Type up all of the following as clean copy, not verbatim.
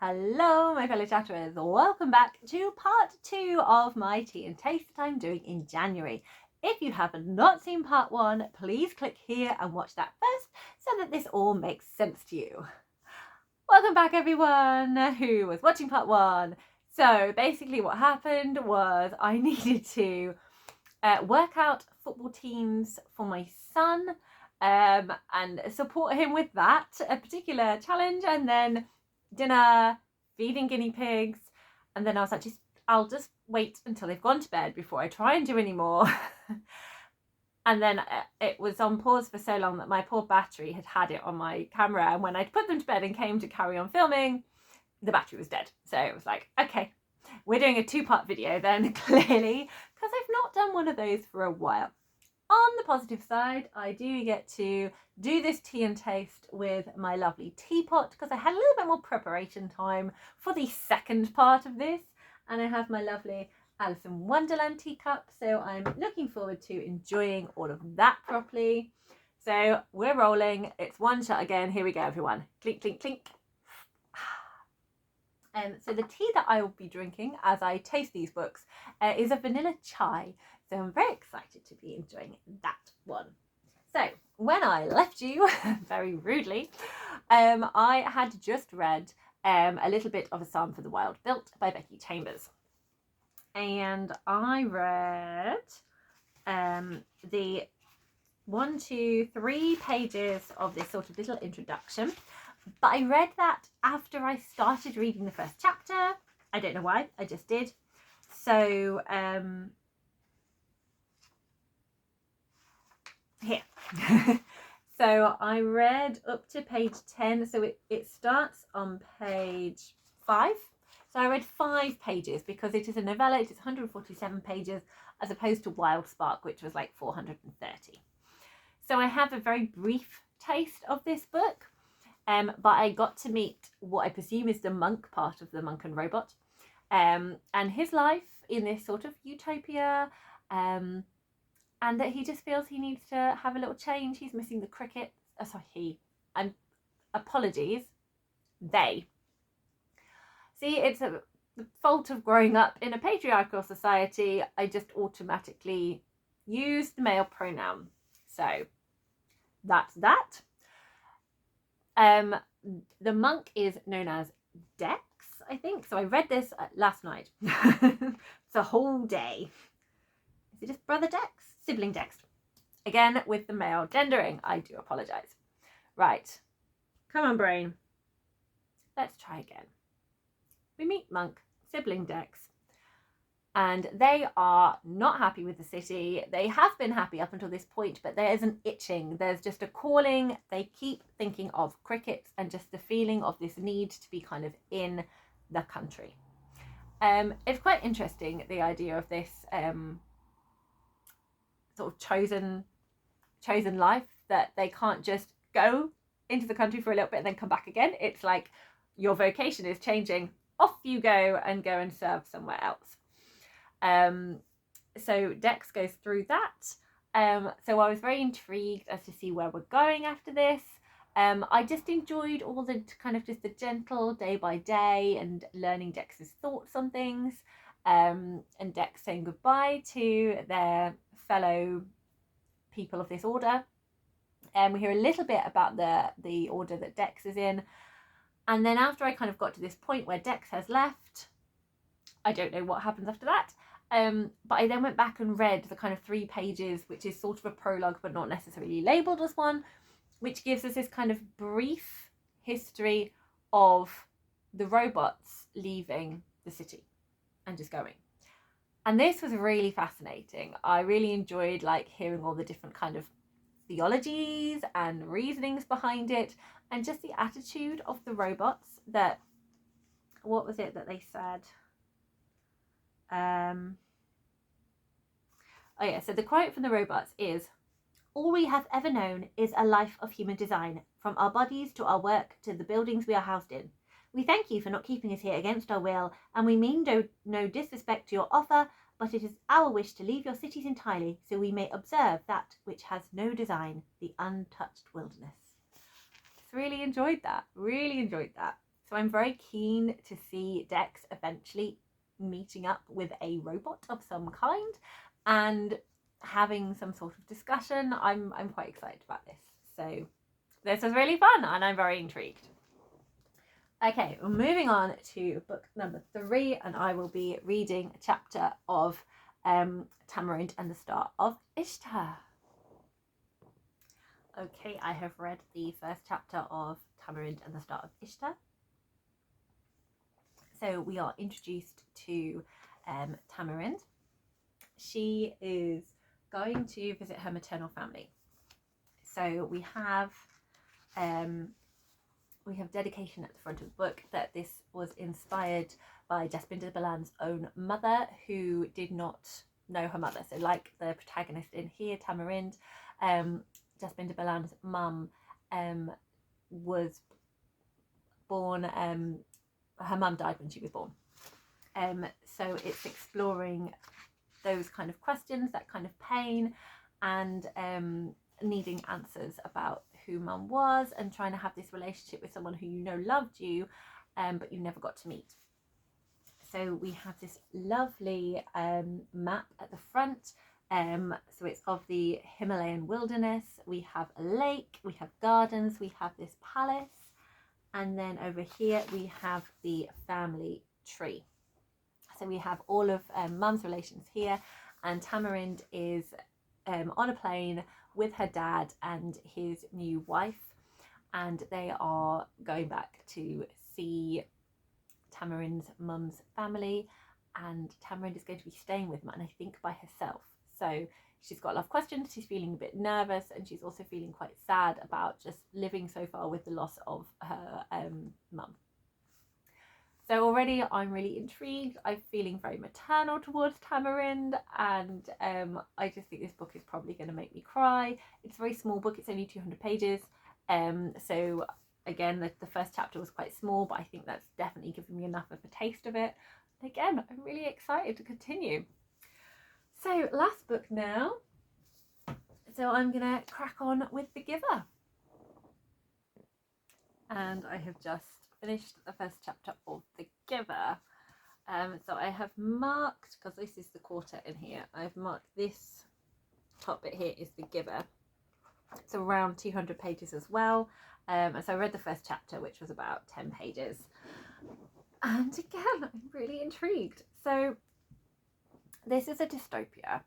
Hello, my fellow chatterers. Welcome back to part 2 of my tea and taste that I'm doing in January. If you have not seen part 1, please click here and watch that first so that this all makes sense to you. Welcome back, everyone who was watching part 1. So basically what happened was I needed to work out football teams for my son and support him with that, a particular challenge, and then dinner, feeding guinea pigs, and then I was like, I'll just wait until they've gone to bed before I try and do any more. And then it was on pause for so long that my poor battery had it on my camera, and when I'd put them to bed and came to carry on filming, the battery was dead. So it was like, okay, we're doing a 2-part video then, clearly, because I've not done one of those for a while. On the positive side, I do get to do this tea and taste with my lovely teapot because I had a little bit more preparation time for the second part of this, and I have my lovely Alice in Wonderland teacup, so I'm looking forward to enjoying all of that properly. So we're rolling. It's one shot again. Here we go, everyone. Clink, clink, clink. So the tea that I will be drinking as I taste these books is a vanilla chai. So I'm very excited to be enjoying that one. So when I left you, very rudely, I had just read a little bit of A Psalm for the Wild Built by Becky Chambers. And I read the 1, 2, 3 pages of this sort of little introduction. But I read that after I started reading the first chapter. I don't know why, I just did. So, here. So I read up to page 10. So it starts on page 5. So I read 5 pages because it is a novella. It is 147 pages as opposed to Wildspark, which was like 430. So I have a very brief taste of this book. But I got to meet what I presume is the monk part of the Monk and Robot, and his life in this sort of utopia, and that he just feels he needs to have a little change. He's missing the cricket. And apologies, they. See, it's the fault of growing up in a patriarchal society. I just automatically use the male pronoun. So that's that. The monk is known as Dex, I think. So I read this last night. It's a whole day. Is it just brother Dex? Sibling Dex. Again, with the male gendering. I do apologise. Right. Come on, brain. Let's try again. We meet monk, sibling Dex. And they are not happy with the city. They have been happy up until this point, but there's an itching. There's just a calling. They keep thinking of crickets and just the feeling of this need to be kind of in the country. It's quite interesting, the idea of this sort of chosen life, that they can't just go into the country for a little bit and then come back again. It's like your vocation is changing. Off you go and serve somewhere else. So Dex goes through that. So I was very intrigued as to see where we're going after this. I just enjoyed all the kind of just the gentle day by day and learning Dex's thoughts on things, and Dex saying goodbye to their fellow people of this order. We hear a little bit about the order that Dex is in. And then after I kind of got to this point where Dex has left, I don't know what happens after that. But I then went back and read the kind of 3 pages, which is sort of a prologue, but not necessarily labelled as one, which gives us this kind of brief history of the robots leaving the city and just going. And this was really fascinating. I really enjoyed like hearing all the different kind of theologies and reasonings behind it, and just the attitude of the robots. That, what was it that they said? Oh yeah, so the quote from the robots is, "All we have ever known is a life of human design, from our bodies to our work to the buildings we are housed in. We thank you for not keeping us here against our will, and we mean no disrespect to your offer, but it is our wish to leave your cities entirely, so we may observe that which has no design, the untouched wilderness." Just really enjoyed that. So I'm very keen to see Dex eventually meeting up with a robot of some kind and having some sort of discussion. I'm quite excited about this. So this is really fun and I'm very intrigued. Okay, we're moving on to book number 3, and I will be reading a chapter of Tamarind and the Star of Ishta. Okay, I have read the first chapter of Tamarind and the Star of Ishta. So we are introduced to Tamarind. She is going to visit her maternal family. So we have dedication at the front of the book that this was inspired by Jasbinder Balan's own mother, who did not know her mother. So like the protagonist in here, Tamarind, Jasbinder Balan's mum was born, her mum died when she was born. So it's exploring those kind of questions, that kind of pain, and needing answers about who mum was and trying to have this relationship with someone who you know loved you, but you never got to meet. So we have this lovely map at the front. So it's of the Himalayan wilderness. We have a lake, we have gardens, we have this palace, and then over here we have the family tree. So we have all of mum's relations here, and Tamarind is on a plane with her dad and his new wife, and they are going back to see Tamarind's mum's family, and Tamarind is going to be staying with mum, and I think by herself. So she's got a lot of questions, she's feeling a bit nervous, and she's also feeling quite sad about just living so far with the loss of her mum. So already I'm really intrigued. I'm feeling very maternal towards Tamarind, and I just think this book is probably going to make me cry. It's a very small book, it's only 200 pages. So again, the first chapter was quite small, but I think that's definitely given me enough of a taste of it. And again, I'm really excited to continue. So last book now. So I'm going to crack on with The Giver. And I have just finished the first chapter of The Giver. So I have marked, because this is the quarter in here, I've marked this top bit here is The Giver. It's around 200 pages as well. And so I read the first chapter, which was about 10 pages. And again, I'm really intrigued. So this is a dystopia.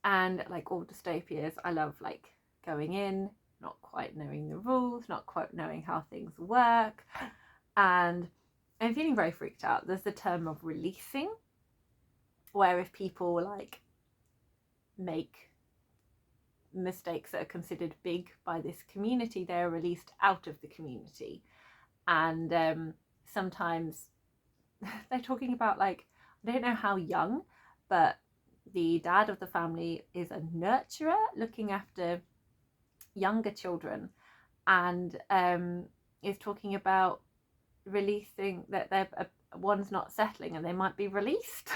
And like all dystopias, I love like going in, not quite knowing the rules, not quite knowing how things work, and I'm feeling very freaked out. There's the term of releasing, where if people like make mistakes that are considered big by this community, they're released out of the community. And sometimes they're talking about, like, I don't know how young, but the dad of the family is a nurturer looking after younger children, and is talking about releasing that they're one's not settling and they might be released.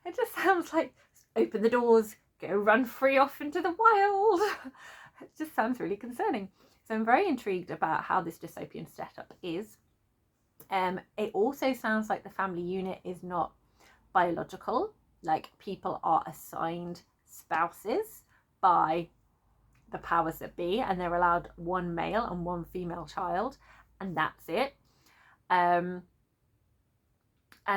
It just sounds like open the doors, go run free off into the wild. It just sounds really concerning. So I'm very intrigued about how this dystopian setup is. It also sounds like the family unit is not biological, like people are assigned spouses by the powers that be, and they're allowed one male and one female child, and that's it. And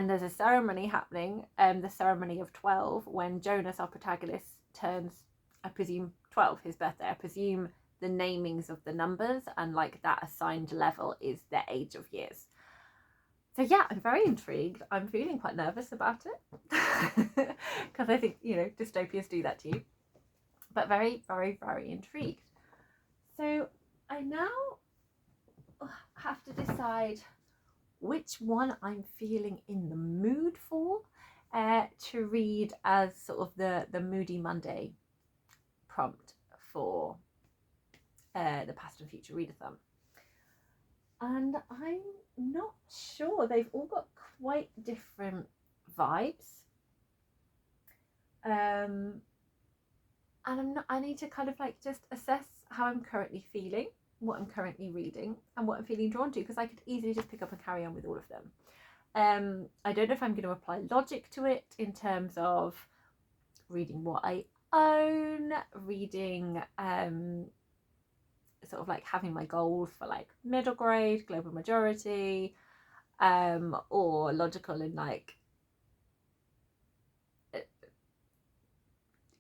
there's a ceremony happening, the ceremony of 12, when Jonas, our protagonist, turns, I presume, 12, his birthday. I presume the namings of the numbers and like that assigned level is their age of years. So yeah, I'm very intrigued. I'm feeling quite nervous about it because I think, you know, dystopias do that to you. But very, very, very intrigued. So I now have to decide which one I'm feeling in the mood for to read as sort of the Moody Monday prompt for the Past and Future Readathon. And I'm not sure. They've all got quite different vibes. And I need to kind of like just assess how I'm currently feeling. what I'm currently reading and what I'm feeling drawn to, because I could easily just pick up and carry on with all of them. I don't know if I'm going to apply logic to it in terms of reading what I own, reading sort of like having my goals for like middle grade, global majority, or logical in like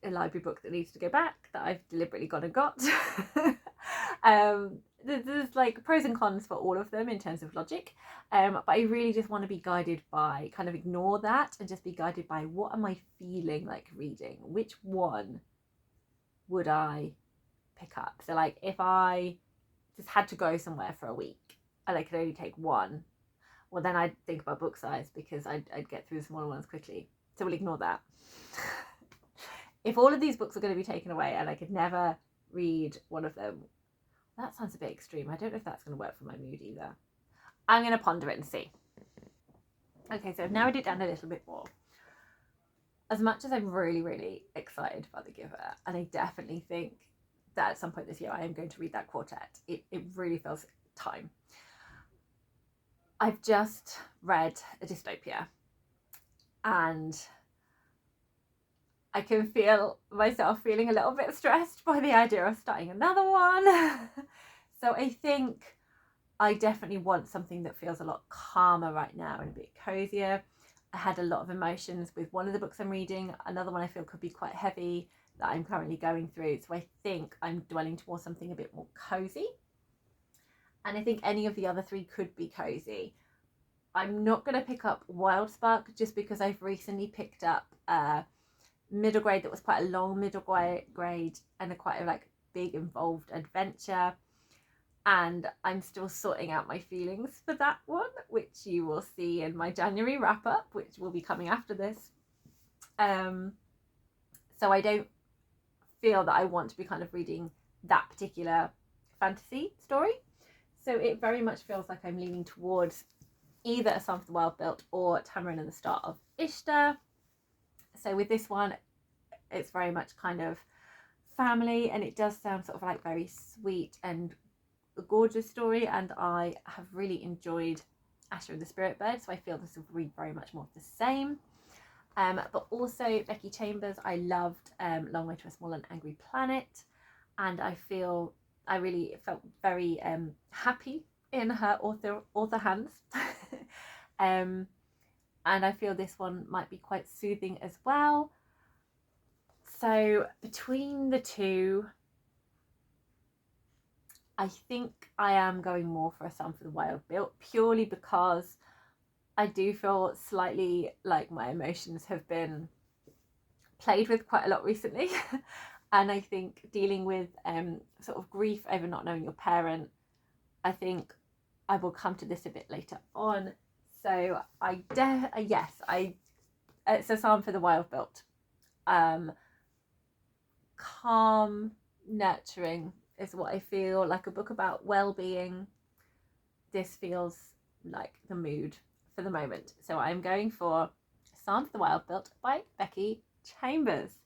a library book that needs to go back that I've deliberately gone and got. There's like pros and cons for all of them in terms of logic, but I really just want to be guided by, kind of ignore that and just be guided by, what am I feeling like reading? Which one would I pick up? So like if I just had to go somewhere for a week and I could only take one, well then I'd think about book size, because I'd get through the smaller ones quickly. So we'll ignore that. If all of these books are going to be taken away and I could never read one of them, that sounds a bit extreme. I don't know if that's going to work for my mood either. I'm going to ponder it and see. Okay, so I've narrowed it down a little bit more. As much as I'm really, really excited about The Giver, and I definitely think that at some point this year I am going to read that quartet, it really feels time. I've just read a dystopia, and I can feel myself feeling a little bit stressed by the idea of starting another one. So I think I definitely want something that feels a lot calmer right now and a bit cozier. I had a lot of emotions with one of the books I'm reading. Another one I feel could be quite heavy that I'm currently going through. So I think I'm dwelling towards something a bit more cozy. And I think any of the other three could be cozy. I'm not going to pick up Wildspark just because I've recently picked up middle grade that was quite a long middle grade and a quite a like big involved adventure, and I'm still sorting out my feelings for that one, which you will see in my January wrap up, which will be coming after this. So I don't feel that I want to be kind of reading that particular fantasy story, so it very much feels like I'm leaning towards either A Psalm for the Wild-Built or Tamarind and the Start of Ishta. So with this one, it's very much kind of family, and it does sound sort of like very sweet and a gorgeous story, and I have really enjoyed Asher and the Spirit Bird, so I feel this will be very much more of the same. But also Becky Chambers, I loved Long Way to a Small and Angry Planet, and I really felt very happy in her author hands. And I feel this one might be quite soothing as well. So between the two, I think I am going more for A Psalm for the Wild-Built, purely because I do feel slightly like my emotions have been played with quite a lot recently. And I think dealing with sort of grief over not knowing your parent, I think I will come to this a bit later on. So it's A Psalm for the Wild-Built. Calm, nurturing is what I feel, like a book about well-being. This feels like the mood for the moment. So I'm going for Psalm for the Wild-Built by Becky Chambers.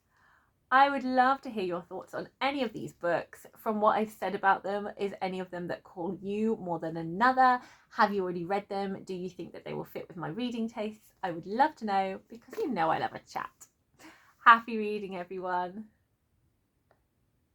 I would love to hear your thoughts on any of these books. From what I've said about them, is any of them that call you more than another? Have you already read them? Do you think that they will fit with my reading tastes? I would love to know, because you know I love a chat. Happy reading, everyone.